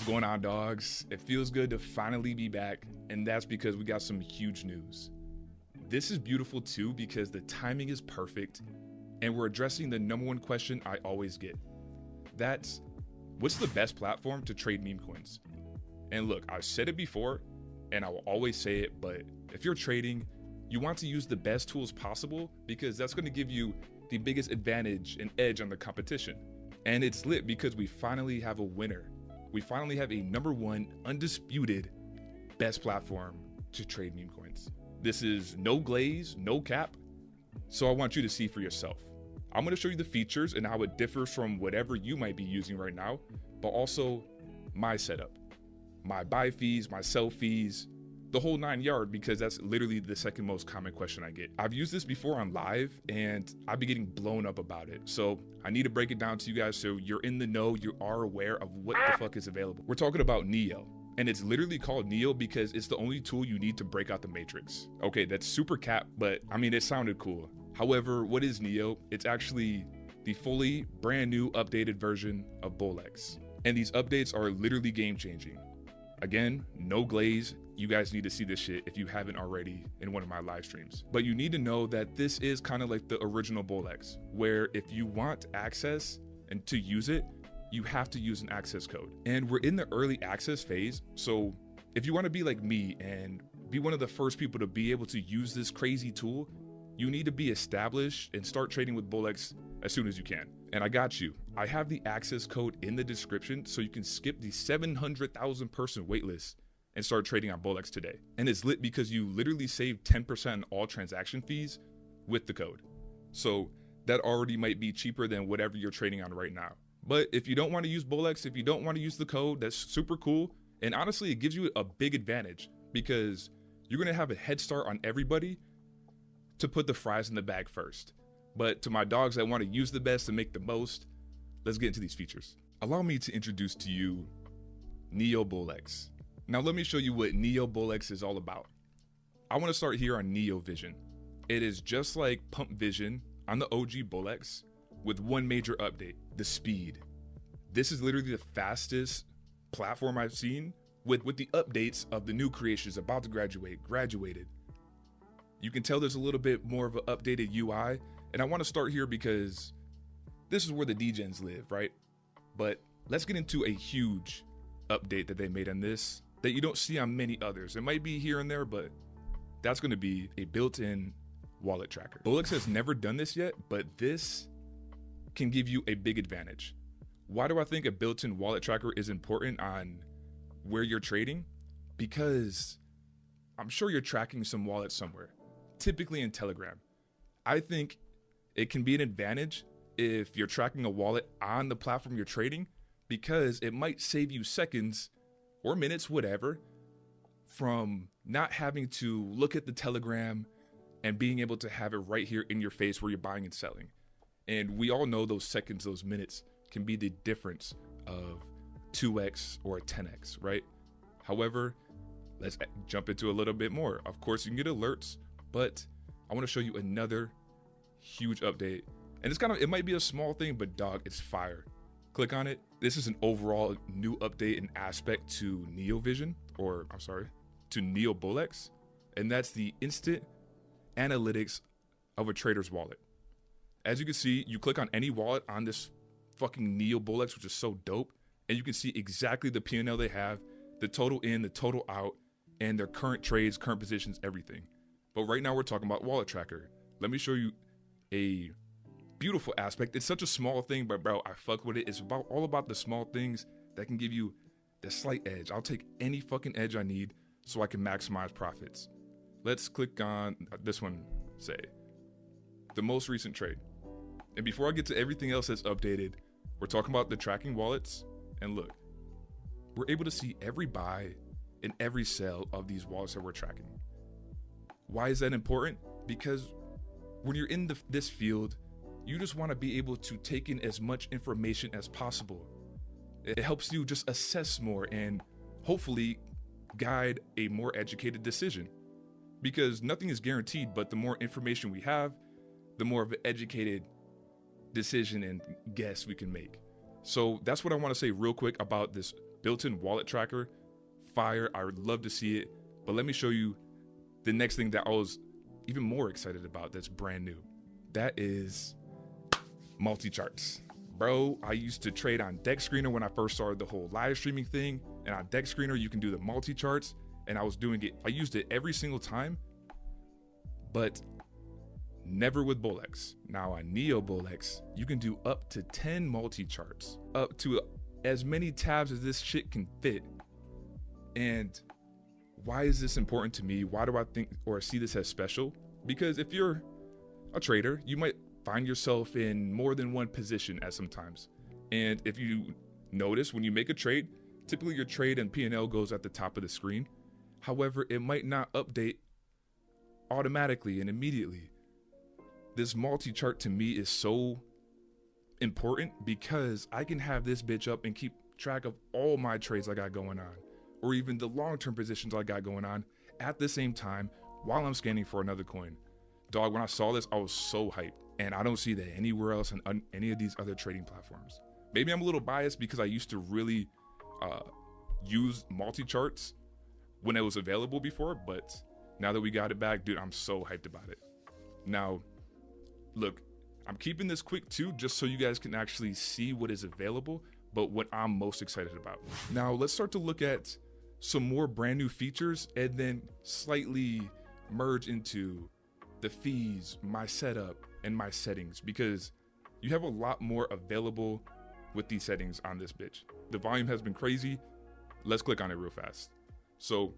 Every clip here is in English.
What's going on, dogs? It feels good to finally be back, and that's because we got some huge news. This is beautiful too because the timing is perfect, and we're addressing the number one question I always get. That's, what's the best platform to trade meme coins? And look, I've said it before, and I will always say it, but if you're trading, you want to use the best tools possible because that's going to give you the biggest advantage and edge on the competition. And it's lit because we finally have a winner. We finally have a number one, undisputed, best platform to trade meme coins. This is no glaze, no cap, so I want you to see for yourself. I'm going to show you the features and how it differs from whatever you might be using right now, but also my setup, my buy fees, my sell fees, the whole 9 yards, because that's literally the second most common question I get. I've used this before on live and I've been getting blown up about it. So I need to break it down to you guys so you're in the know, you are aware of what the fuck is available. We're talking about Neo, and it's literally called Neo because it's the only tool you need to break out the matrix. Okay, that's super cap, but I mean, it sounded cool. However, what is Neo? It's actually the fully brand new updated version of BullX. And these updates are literally game changing. Again, no glaze. You guys need to see this shit if you haven't already in one of my live streams. But you need to know that this is kind of like the original BullX, where if you want access and to use it, you have to use an access code. And we're in the early access phase. So if you want to be like me and be one of the first people to be able to use this crazy tool, you need to be established and start trading with BullX as soon as you can. And I got you. I have the access code in the description so you can skip the 700,000 person waitlist and start trading on BullX today. And it's lit because you literally save 10% on all transaction fees with the code. So that already might be cheaper than whatever you're trading on right now. But if you don't want to use BullX, if you don't want to use the code, that's super cool. And honestly, it gives you a big advantage because you're going to have a head start on everybody to put the fries in the bag first. But to my dogs that want to use the best and make the most, let's get into these features. Allow me to introduce to you Neo BullX. Now let me show you what Neo BullX is all about. I want to start here on Neo Vision. It is just like Pump Vision on the OG BullX with one major update, the speed. This is literally the fastest platform I've seen with the updates of the new creations about to graduated. You can tell there's a little bit more of an updated UI. And I want to start here because this is where the degens live, right? But let's get into a huge update that they made on this that you don't see on many others. It might be here and there, but that's going to be a built-in wallet tracker. BullX has never done this yet, but this can give you a big advantage. Why do I think a built-in wallet tracker is important on where you're trading? Because I'm sure you're tracking some wallets somewhere, typically in Telegram. I think it can be an advantage if you're tracking a wallet on the platform you're trading because it might save you seconds or minutes, whatever, from not having to look at the Telegram and being able to have it right here in your face where you're buying and selling. And we all know those seconds, those minutes can be the difference of 2x or a 10x, right? However, let's jump into a little bit more. Of course, you can get alerts, but I want to show you another huge update. And it's it might be a small thing, but dog, it's fire. Click on it. This is an overall new update and aspect to Neo Vision, to Neo BullX. And that's the instant analytics of a trader's wallet. As you can see, you click on any wallet on this fucking Neo BullX, which is so dope. And you can see exactly the P&L they have, the total in, the total out, and their current trades, current positions, everything. But right now we're talking about wallet tracker. Let me show you a beautiful aspect. It's such a small thing, but bro, I fuck with it. It's all about the small things that can give you the slight edge. I'll take any fucking edge I need so I can maximize profits. Let's click on this one, say, the most recent trade. And before I get to everything else that's updated, we're talking about the tracking wallets. And look, we're able to see every buy and every sell of these wallets that we're tracking. Why is that important? Because when you're in this field, you just want to be able to take in as much information as possible. It helps you just assess more and hopefully guide a more educated decision. Because nothing is guaranteed, but the more information we have, the more of an educated decision and guess we can make. So that's what I want to say real quick about this built-in wallet tracker, fire. I would love to see it. But let me show you the next thing that I was even more excited about that's brand new. That is multi-charts. Bro, I used to trade on Deck Screener when I first started the whole live streaming thing. And on Deck Screener, you can do the multi-charts. And I was doing it. I used it every single time, but never with BullX. Now on BullX, you can do up to 10 multi-charts, up to as many tabs as this shit can fit. And why is this important to me? Why do I think or see this as special? Because if you're a trader, you might find yourself in more than one position at some times. And if you notice when you make a trade, typically your trade and P&L goes at the top of the screen. However, it might not update automatically and immediately. This multi-chart to me is so important because I can have this bitch up and keep track of all my trades I got going on, or even the long-term positions I got going on at the same time while I'm scanning for another coin. Dog, when I saw this, I was so hyped, and I don't see that anywhere else on any of these other trading platforms. Maybe I'm a little biased because I used to really use multi-charts when it was available before, but now that we got it back, dude, I'm so hyped about it. Now, look, I'm keeping this quick too, just so you guys can actually see what is available, but what I'm most excited about. Now, let's start to look at some more brand new features and then slightly merge into the fees, my setup, and my settings, because you have a lot more available with these settings on this bitch. The volume has been crazy. Let's click on it real fast. So,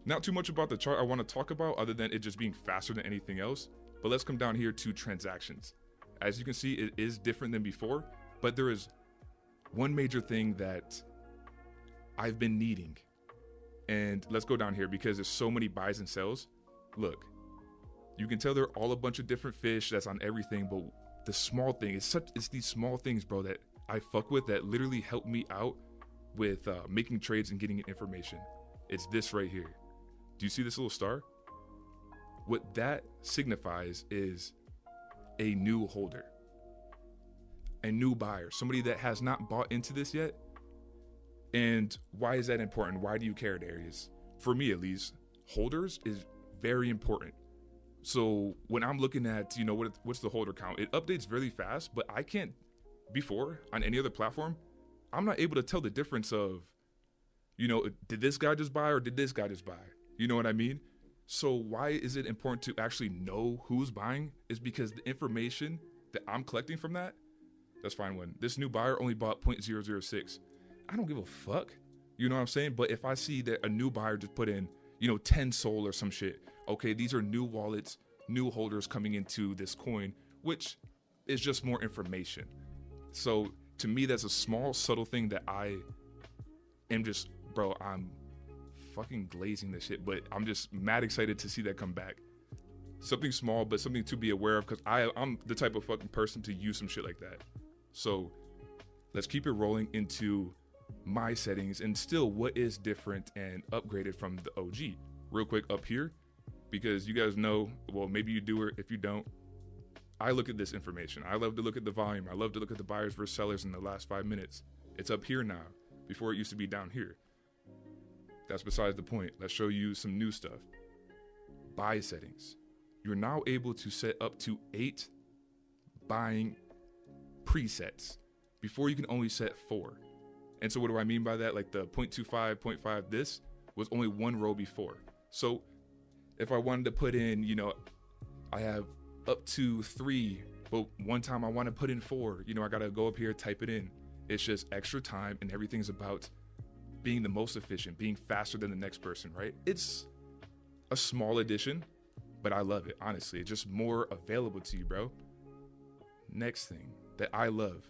not too much about the chart I want to talk about other than it just being faster than anything else. But let's come down here to transactions. As you can see, it is different than before, but there is one major thing that I've been needing. And let's go down here because there's so many buys and sells. Look, you can tell they're all a bunch of different fish that's on everything, but the small thing, it's these small things, bro, that I fuck with that literally help me out with making trades and getting information. It's this right here. Do you see this little star? What that signifies is a new holder, a new buyer, somebody that has not bought into this yet. And why is that important? Why do you care, Darius? For me, at least, holders is very important. So when I'm looking at, what's the holder count? It updates really fast, but I can't, before on any other platform, I'm not able to tell the difference of, did this guy just buy or did this guy just buy? You know what I mean? So why is it important to actually know who's buying? Is because the information that I'm collecting from that's fine. When this new buyer only bought 0.006, I don't give a fuck. You know what I'm saying? But if I see that a new buyer just put in, 10 SOL or some shit, okay, these are new wallets, new holders coming into this coin, which is just more information. So to me, that's a small, subtle thing that I am just, bro, I'm fucking glazing this shit, but I'm just mad excited to see that come back. Something small, but something to be aware of, because I'm the type of fucking person to use some shit like that. So let's keep it rolling into my settings and still what is different and upgraded from the OG. Real quick up here, because you guys know, well, maybe you do, or if you don't, I look at this information. I love to look at the volume. I love to look at the buyers versus sellers in the last 5 minutes. It's up here now. Before it used to be down here. That's besides the point. Let's show you some new stuff. Buy settings. You're now able to set up to 8 buying presets. Before you can only set 4. And so what do I mean by that? Like the 0.25, 0.5, this was only 1 row before. So if I wanted to put in, I have up to 3, but one time I want to put in 4, I got to go up here, type it in. It's just extra time, and everything's about being the most efficient, being faster than the next person, right? It's a small addition, but I love it, honestly. It's just more available to you, bro. Next thing that I love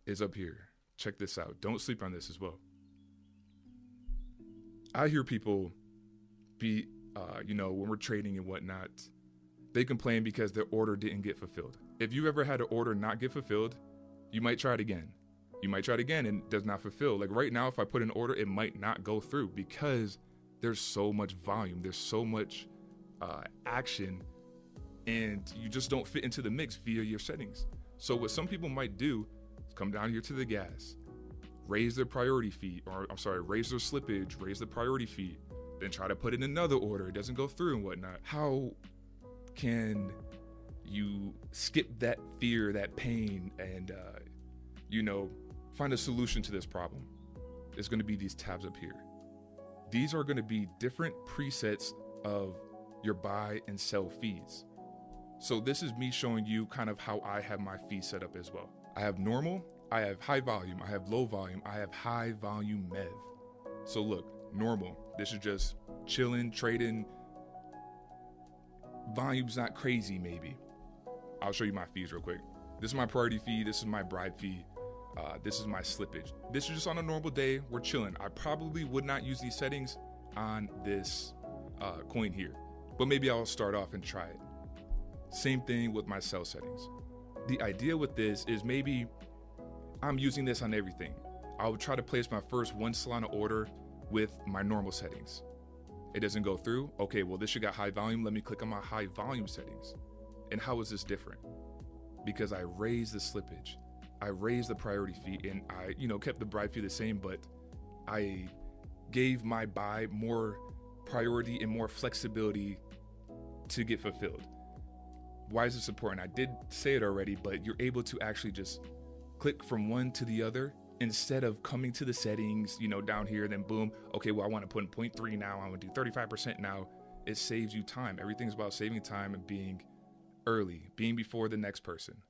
is up here. Check this out. Don't sleep on this as well. I hear people when we're trading and whatnot, they complain because their order didn't get fulfilled. If you ever had an order not get fulfilled, you might try it again. You might try it again and it does not fulfill. Like right now, if I put an order, it might not go through because there's so much volume. There's so much action, and you just don't fit into the mix via your settings. So what some people might do is come down here to the gas, raise their priority fee, raise their slippage, raise the priority fee, then try to put in another order, it doesn't go through and whatnot. How can you skip that fear, that pain, and find a solution to this problem? It's going to be these tabs up here. These are going to be different presets of your buy and sell fees. So this is me showing you kind of how I have my fee set up as well. I have normal, I have high volume, I have low volume, I have high volume MEV. So look, normal, this is just chilling, trading. Volume's not crazy, maybe. I'll show you my fees real quick. This is my priority fee, this is my bribe fee, this is my slippage. This is just on a normal day, we're chilling. I probably would not use these settings on this coin here, but maybe I'll start off and try it. Same thing with my sell settings. The idea with this is maybe I'm using this on everything. I would try to place my first 1 Solana order with my normal settings. It doesn't go through. Okay, well, this should got high volume. Let me click on my high volume settings. And how is this different? Because I raised the slippage, I raised the priority fee, and I, kept the bribe fee the same, but I gave my buy more priority and more flexibility to get fulfilled. Why is this important? I did say it already, but you're able to actually just click from one to the other instead of coming to the settings, down here, then boom, okay, well, I want to put in 0.3 now, I want to do 35% now. It saves you time. Everything's about saving time and being early, being before the next person.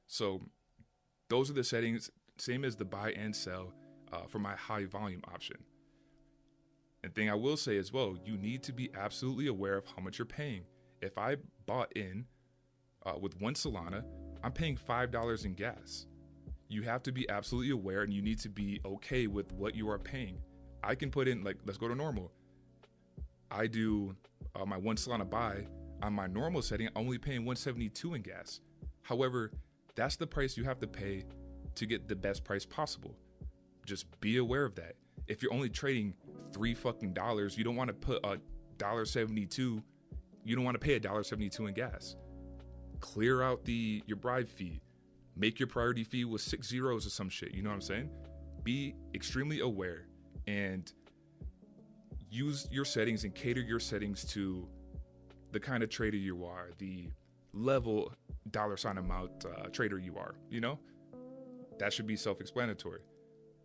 So those are the settings, same as the buy and sell for my high volume option. And thing I will say as well, you need to be absolutely aware of how much you're paying. If I bought in with 1 Solana, I'm paying $5 in gas. You have to be absolutely aware, and you need to be okay with what you are paying. I can put in, let's go to normal. I do my 1 Solana buy on my normal setting, I'm only paying $1.72 in gas. However, that's the price you have to pay to get the best price possible. Just be aware of that. If you're only trading $3 you don't want to put $1.72. You don't want to pay $1.72 in gas. Clear out your bribe fee. Make your priority fee with 6 zeros or some shit. You know what I'm saying? Be extremely aware and use your settings and cater your settings to the kind of trader you are, the level $ amount trader you are. That should be self-explanatory.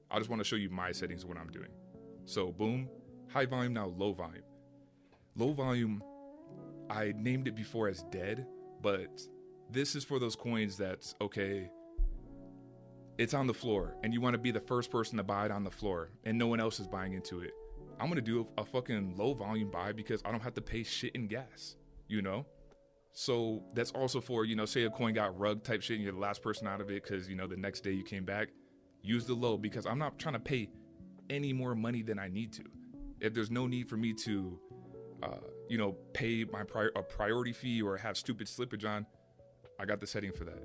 I just want to show you my settings of what I'm doing. So boom, high volume, now low volume. Low volume, I named it before as dead, but this is for those coins that's, okay, it's on the floor and you want to be the first person to buy it on the floor and no one else is buying into it. I'm going to do a fucking low volume buy because I don't have to pay shit in gas, So that's also for, say a coin got rug type shit and you're the last person out of it because, the next day you came back. Use the low because I'm not trying to pay any more money than I need to. If there's no need for me to, pay my priority fee or have stupid slippage on, I got the setting for that.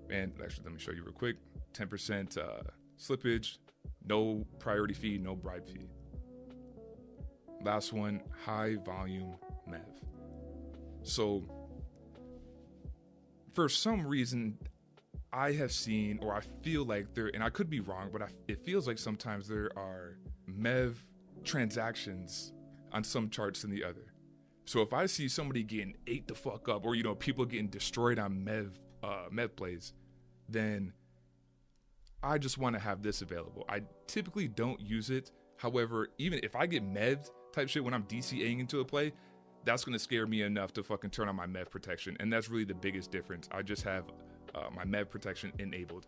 And actually, let me show you real quick. 10% slippage, no priority fee, no bribe fee. Last one, high volume MEV. So for some reason, I have seen, or I feel like there, and I could be wrong, but it feels like sometimes there are MEV transactions on some charts than the other. So if I see somebody getting ate the fuck up, or people getting destroyed on MEV plays, then I just want to have this available. I typically don't use it. However, even if I get MEV'd type shit when I'm DCAing into a play, that's going to scare me enough to fucking turn on my MEV protection. And that's really the biggest difference. I just have my MEV protection enabled.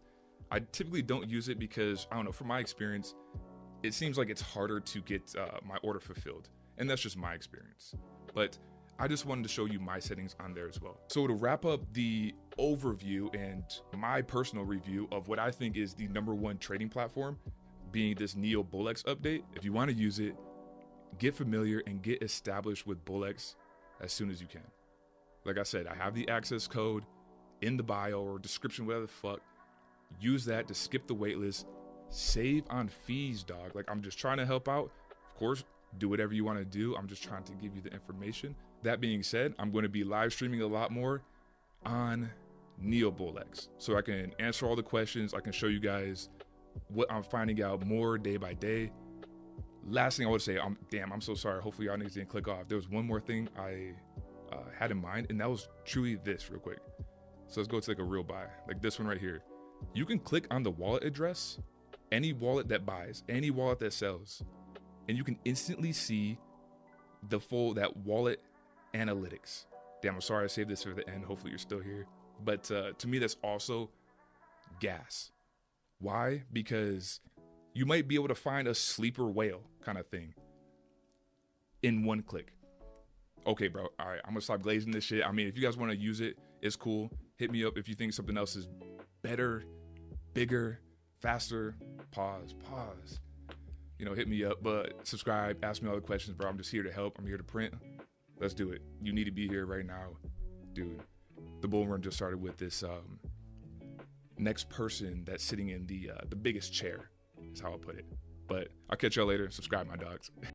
I typically don't use it because, I don't know, from my experience, it seems like it's harder to get my order fulfilled. And that's just my experience. But I just wanted to show you my settings on there as well. So to wrap up the overview and my personal review of what I think is the #1 trading platform, being this BullX update, if you want to use it, get familiar and get established with BullX as soon as you can. Like I said, I have the access code in the bio or description, whatever the fuck. Use that to skip the waitlist. Save on fees, dog. Like, I'm just trying to help out. Of course, do whatever you want to do. I'm just trying to give you the information. That being said, I'm going to be live streaming a lot more on BullX, so I can answer all the questions. I can show you guys what I'm finding out more day by day. Last thing I would say, I'm so sorry. Hopefully y'all niggas didn't click off. There was one more thing I had in mind, and that was truly this real quick. So let's go to like a real buy, like this one right here. You can click on the wallet address, any wallet that buys, any wallet that sells, and you can instantly see that wallet analytics. Damn, I'm sorry I saved this for the end. Hopefully you're still here. But to me, that's also gas. Why? Because you might be able to find a sleeper whale kind of thing in one click. Okay, bro. All right, I'm gonna stop glazing this shit. I mean, if you guys want to use it, it's cool. Hit me up if you think something else is better, bigger, faster. Pause. Hit me up. But subscribe, ask me all the questions, bro. I'm just here to help. I'm here to print. Let's do it. You need to be here right now. Dude, the bull run just started with this next person that's sitting in the biggest chair, is how I'll put it. But I'll catch y'all later. Subscribe, my dogs.